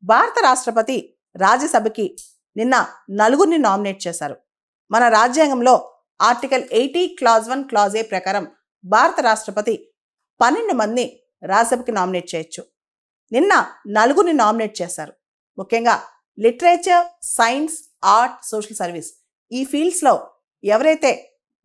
భారత రాష్ట్రపతి రాజ్యసభకి నిన్న నలుగురిని నామినేట్ చేశారు. మన రాజ్యాంగంలో ఆర్టికల్ 80 క్లాజ్ 1 క్లాజ్ ఏ ప్రకారం భారత రాష్ట్రపతి 12 మందిని రాజ్యసభకి నామినేట్ చేయొచ్చు. నిన్న నలుగురిని నామినేట్ చేశారు. ముఖ్యంగా literature, science, art, social service ఈ ఫీల్డ్స్లో ఎవరైతే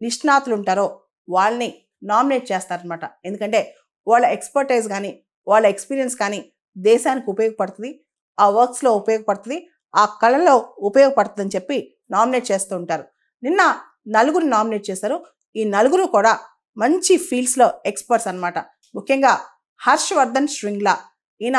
నిష్ణాతులు ఉంటారో వాళ్ళని నామినేట్ చేస్తారనమాట. ఎందుకంటే వాళ్ళ ఎక్స్పర్టైజ్ కానీ వాళ్ళ ఎక్స్పీరియన్స్ కానీ దేశానికి ఉపయోగపడుతుంది, ఆ వర్క్స్లో ఉపయోగపడుతుంది, ఆ కళలో ఉపయోగపడుతుంది అని చెప్పి నామినేట్ చేస్తూ ఉంటారు. నిన్న నలుగురు నామినేట్ చేశారు. ఈ నలుగురు కూడా మంచి ఫీల్డ్స్లో ఎక్స్పర్ట్స్ అనమాట. ముఖ్యంగా హర్షవర్ధన్ శ్రింగ్లా, ఈయన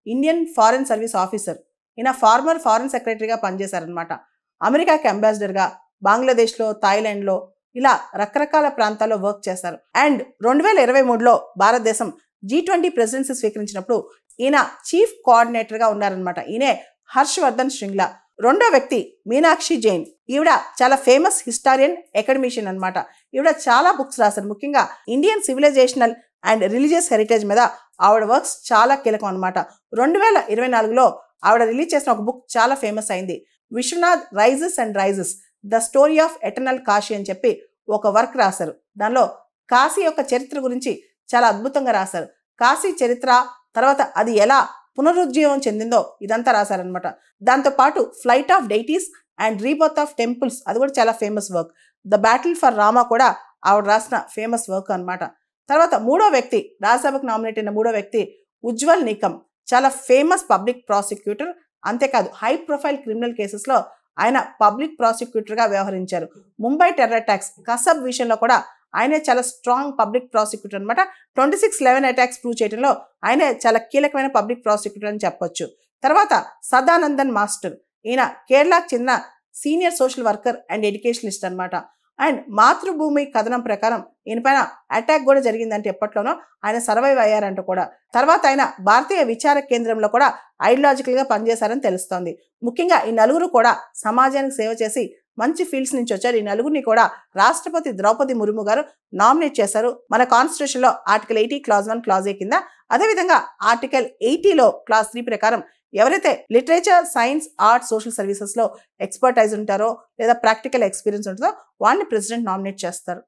ఇండియన్ ఫారెన్ సర్వీస్ ఆఫీసర్, ఈయన ఫార్మర్ ఫారెన్ సెక్రటరీగా పనిచేశారనమాట. అమెరికాకి అంబాసిడర్గా బంగ్లాదేశ్లో, థాయిలాండ్లో ఇలా రకరకాల ప్రాంతాల్లో వర్క్ చేశారు. అండ్ 2023లో భారతదేశం G20 ప్రెసిడెన్సీ స్వీకరించినప్పుడు ఈయన చీఫ్ కోఆర్డినేటర్గా ఉన్నారనమాట. ఈయనే హర్షవర్ధన్ శ్రింగ్లా. రెండో వ్యక్తి మీనాక్షి జైన్. ఈవిడ చాలా ఫేమస్ హిస్టారియన్, అకాడమిషియన్ అనమాట. ఈవిడ చాలా బుక్స్ రాశారు. ముఖ్యంగా Indian civilisational and religious heritage మీద ఆవిడ వర్క్స్ చాలా కీలకం అనమాట. 2024లో ఆవిడ రిలీజ్ చేసిన ఒక బుక్ చాలా ఫేమస్ అయింది. Vishwanath rises and rises the story of eternal Kashi అని చెప్పి ఒక వర్క్ రాశారు. దానిలో కాశీ యొక్క చరిత్ర గురించి చాలా అద్భుతంగా రాశారు. కాశీ చరిత్ర, తర్వాత అది ఎలా పునరుజ్జీవం చెందిందో ఇదంతా రాశారనమాట. దాంతోపాటు flight of deities and rebirth of temples అది కూడా చాలా famous work. The battle for Rama కూడా ఆవిడ రాసిన ఫేమస్ వర్క్ అనమాట. తర్వాత మూడో వ్యక్తి, రాజ్యసభకు నామినేట్ అయిన మూడో వ్యక్తి ఉజ్వల్ నికమ్. చాలా ఫేమస్ పబ్లిక్ ప్రాసిక్యూటర్. అంతేకాదు హై ప్రొఫైల్ క్రిమినల్ కేసెస్లో ఆయన పబ్లిక్ ప్రాసిక్యూటర్గా వ్యవహరించారు. ముంబై టెర్రర్ అటాక్స్, కసబ్ విషయంలో కూడా ఆయనే చాలా స్ట్రాంగ్ పబ్లిక్ ప్రాసిక్యూటర్ అనమాట. 26/11 అటాక్స్ ప్రూవ్ చేయడంలో ఆయనే చాలా కీలకమైన పబ్లిక్ ప్రాసిక్యూటర్ అని చెప్పొచ్చు. తర్వాత సదానందన్ మాస్టర్, ఈయన కేరళకు చెందిన senior social worker and educationist అనమాట. అండ్ మాతృభూమి కథనం ప్రకారం ఈయన పైన అటాక్ కూడా జరిగిందంటే ఎప్పట్లోనో ఆయన సర్వైవ్ అయ్యారంట కూడా. తర్వాత ఆయన భారతీయ విచార కేంద్రంలో కూడా ఐడియాలజికల్గా పనిచేశారని తెలుస్తోంది. ముఖ్యంగా ఈ నలుగురు కూడా సమాజానికి సేవ చేసి మంచి ఫీల్డ్స్ నుంచి వచ్చారు. ఈ నలుగురిని కూడా రాష్ట్రపతి ద్రౌపది ముర్ము గారు నామినేట్ చేశారు. మన కాన్స్టిట్యూషన్లో ఆర్టికల్ 80 క్లాజ్ 1 క్లాజ్ ఏ కింద, అదేవిధంగా ఆర్టికల్ 80లో క్లాజ్ 3 ప్రకారం ఎవరైతే లిటరేచర్, సైన్స్, ఆర్ట్, సోషల్ సర్వీసెస్లో ఎక్స్పర్టైజ్ ఉంటారో లేదా ప్రాక్టికల్ ఎక్స్పీరియన్స్ ఉంటుందో వాళ్ళని ప్రెసిడెంట్ నామినేట్ చేస్తారు.